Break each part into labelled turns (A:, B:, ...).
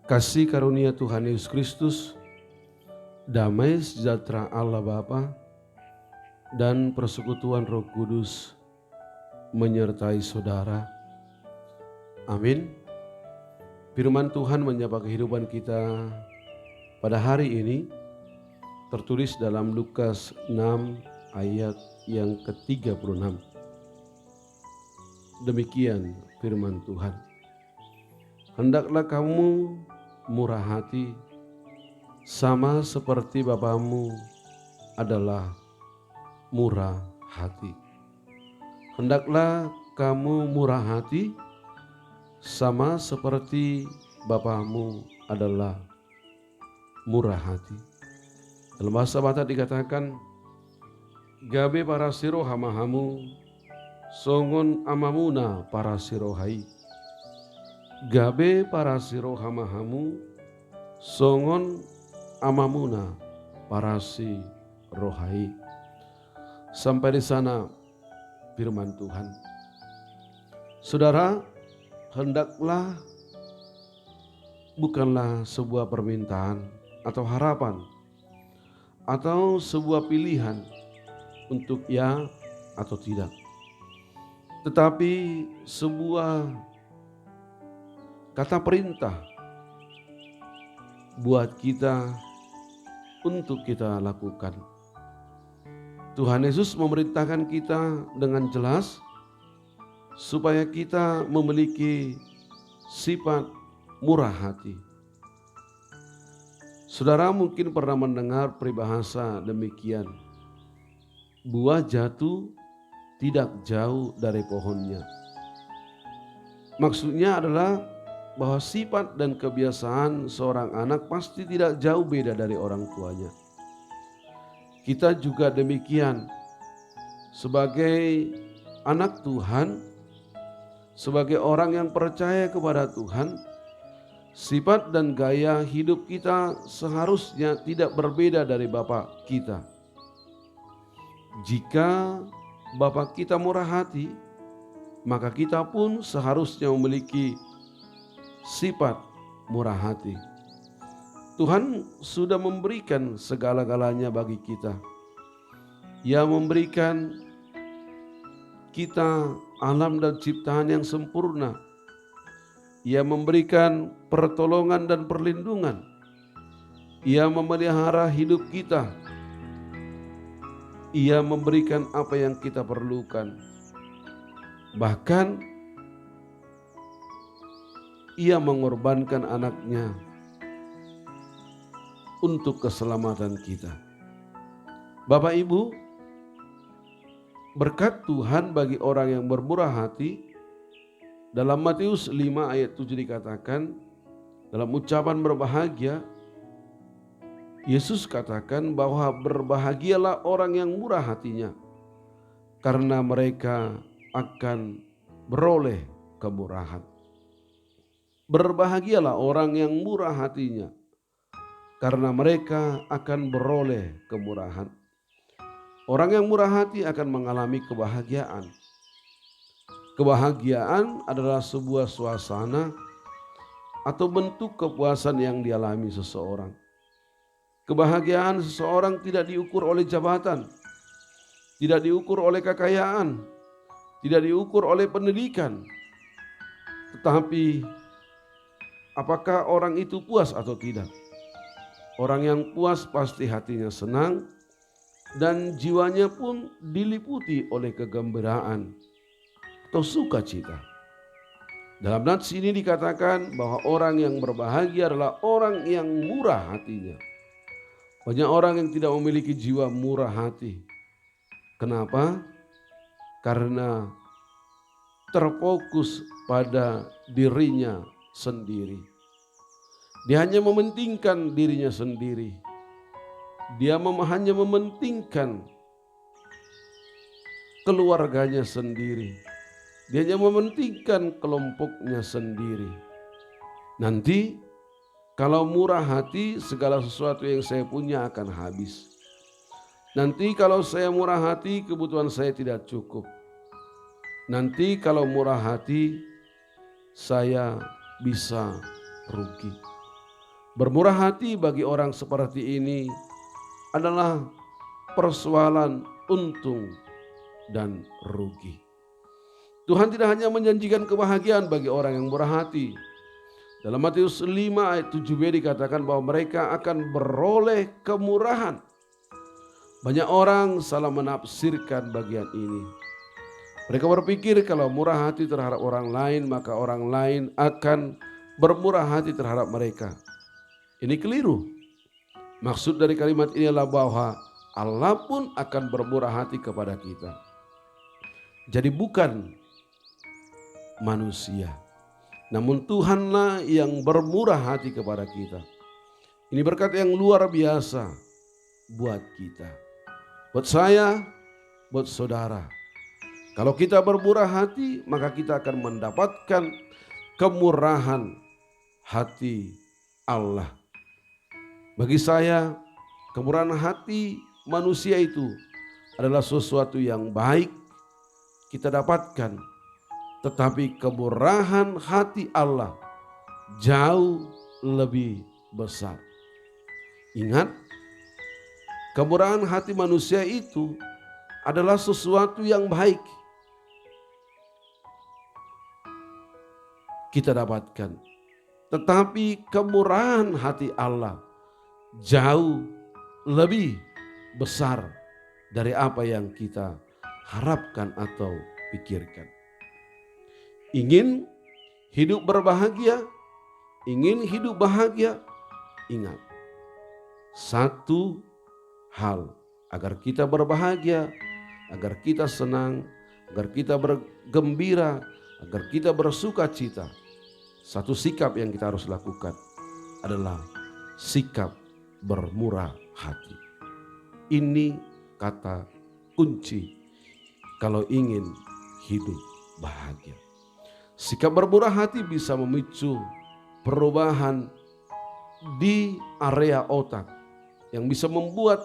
A: Kasih karunia Tuhan Yesus Kristus, damai sejahtera Allah Bapa, dan persekutuan Roh Kudus menyertai saudara. Amin. Firman Tuhan menyapa kehidupan kita pada hari ini, tertulis dalam Lukas 6 ayat yang ke-36. Demikian firman Tuhan. Hendaklah kamu murah hati, sama seperti Bapamu adalah murah hati. Hendaklah kamu murah hati, sama seperti Bapamu adalah murah hati. Dalam bahasa Batak dikatakan, gabe para siro hamahamu, songon amamuna para sirohai. Gabe para siro hamahamu, songon amamuna para si rohai. Sampai di sana firman Tuhan. Saudara, hendaklah bukanlah sebuah permintaan atau harapan atau sebuah pilihan untuk ya atau tidak, tetapi sebuah kata perintah buat kita untuk kita lakukan. Tuhan Yesus memerintahkan kita dengan jelas supaya kita memiliki sifat murah hati. Saudara mungkin pernah mendengar peribahasa demikian, buah jatuh tidak jauh dari pohonnya. Maksudnya adalah bahwa sifat dan kebiasaan seorang anak pasti tidak jauh beda dari orang tuanya. Kita juga demikian, sebagai anak Tuhan, sebagai orang yang percaya kepada Tuhan, sifat dan gaya hidup kita seharusnya tidak berbeda dari Bapa kita. Jika Bapa kita murah hati, maka kita pun seharusnya memiliki sifat murah hati. Tuhan sudah memberikan segala-galanya bagi kita. Ia memberikan kita alam dan ciptaan yang sempurna. Ia memberikan pertolongan dan perlindungan. Ia memelihara hidup kita. Ia memberikan apa yang kita perlukan. Bahkan Ia mengorbankan anaknya untuk keselamatan kita. Bapak Ibu, berkat Tuhan bagi orang yang bermurah hati. Dalam Matius 5 ayat 7 dikatakan, dalam ucapan berbahagia, Yesus katakan bahwa berbahagialah orang yang murah hatinya, karena mereka akan beroleh kemurahan. Berbahagialah orang yang murah hatinya, karena mereka akan beroleh kemurahan. Orang yang murah hati akan mengalami kebahagiaan. Kebahagiaan adalah sebuah suasana atau bentuk kepuasan yang dialami seseorang. Kebahagiaan seseorang tidak diukur oleh jabatan, tidak diukur oleh kekayaan, tidak diukur oleh pendidikan, tetapi apakah orang itu puas atau tidak? Orang yang puas pasti hatinya senang dan jiwanya pun diliputi oleh kegembiraan atau sukacita. Dalam nats ini dikatakan bahwa orang yang berbahagia adalah orang yang murah hatinya. Banyak orang yang tidak memiliki jiwa murah hati. Kenapa? Karena terfokus pada dirinya sendiri. Dia hanya mementingkan dirinya sendiri. Dia hanya mementingkan keluarganya sendiri. Dia hanya mementingkan kelompoknya sendiri. Nanti kalau murah hati, segala sesuatu yang saya punya akan habis. Nanti kalau saya murah hati, kebutuhan saya tidak cukup. Nanti kalau murah hati, saya bisa rugi. Bermurah hati bagi orang seperti ini adalah persoalan untung dan rugi. Tuhan tidak hanya menjanjikan kebahagiaan bagi orang yang murah hati. Dalam Matius 5 ayat 7b dikatakan bahwa mereka akan beroleh kemurahan. Banyak orang salah menafsirkan bagian ini. Mereka berpikir kalau murah hati terhadap orang lain, maka orang lain akan bermurah hati terhadap mereka. Ini keliru. Maksud dari kalimat ini adalah bahwa Allah pun akan bermurah hati kepada kita. Jadi bukan manusia, namun Tuhanlah yang bermurah hati kepada kita. Ini berkat yang luar biasa buat kita, buat saya, buat saudara. Kalau kita bermurah hati, maka kita akan mendapatkan kemurahan hati Allah. Bagi saya, kemurahan hati manusia itu adalah sesuatu yang baik kita dapatkan. Tetapi kemurahan hati Allah jauh lebih besar. Ingat, kemurahan hati manusia itu adalah sesuatu yang baik kita dapatkan. Tetapi kemurahan hati Allah jauh lebih besar dari apa yang kita harapkan atau pikirkan. Ingin hidup berbahagia, ingin hidup bahagia, ingat satu hal, agar kita berbahagia, agar kita senang, agar kita bergembira, agar kita bersuka cita. Satu sikap yang kita harus lakukan adalah sikap bermurah hati. Ini kata kunci kalau ingin hidup bahagia. Sikap bermurah hati bisa memicu perubahan di area otak yang bisa membuat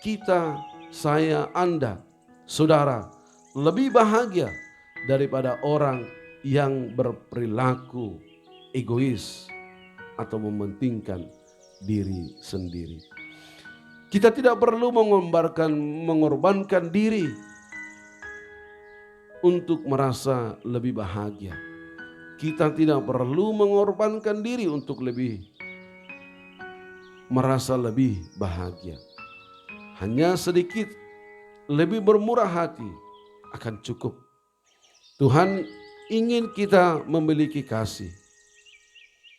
A: kita, saya, Anda, saudara lebih bahagia daripada orang yang berperilaku egois atau mementingkan diri sendiri. Kita tidak perlu mengorbankan diri untuk merasa lebih bahagia. Kita tidak perlu mengorbankan diri untuk merasa lebih bahagia. Hanya sedikit lebih bermurah hati akan cukup. Tuhan ingin kita memiliki kasih.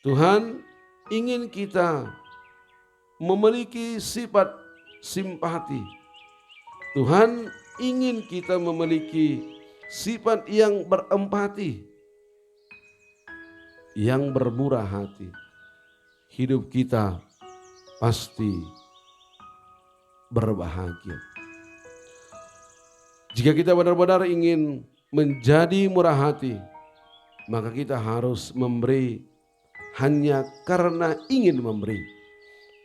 A: Tuhan ingin kita memiliki sifat simpati. Tuhan ingin kita memiliki sifat yang berempati, yang bermurah hati. Hidup kita pasti berbahagia. Jika kita benar-benar ingin menjadi murah hati, maka kita harus memberi hanya karena ingin memberi,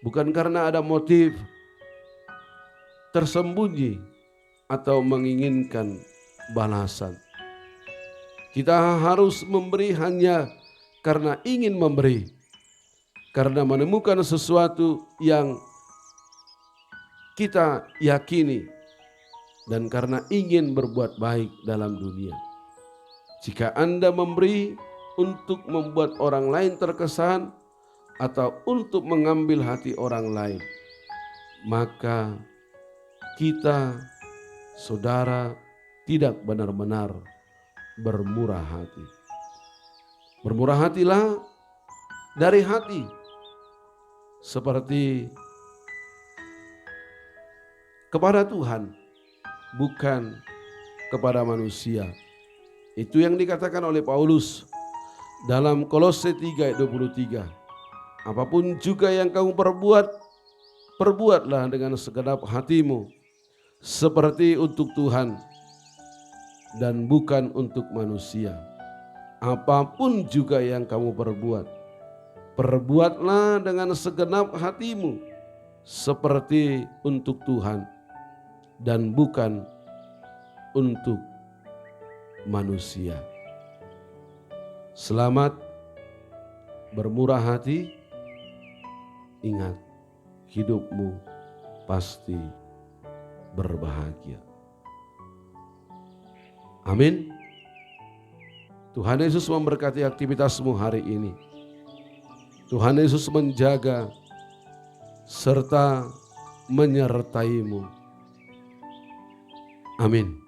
A: bukan karena ada motif tersembunyi atau menginginkan balasan. Kita harus memberi hanya karena ingin memberi, karena menemukan sesuatu yang kita yakini, dan karena ingin berbuat baik dalam dunia. Jika Anda memberi untuk membuat orang lain terkesan atau untuk mengambil hati orang lain, maka kita, saudara, tidak benar-benar bermurah hati. Bermurah hatilah dari hati, seperti kepada Tuhan, bukan kepada manusia. Itu yang dikatakan oleh Paulus dalam Kolose 3 ayat 23. Apapun juga yang kamu perbuat, perbuatlah dengan segenap hatimu, seperti untuk Tuhan dan bukan untuk manusia. Apapun juga yang kamu perbuat, perbuatlah dengan segenap hatimu, seperti untuk Tuhan dan bukan untuk manusia. Selamat bermurah hati. ingat, hidupmu pasti berbahagia. Amin. Tuhan Yesus memberkati aktivitasmu hari ini. Tuhan Yesus menjaga serta menyertaimu. Amin.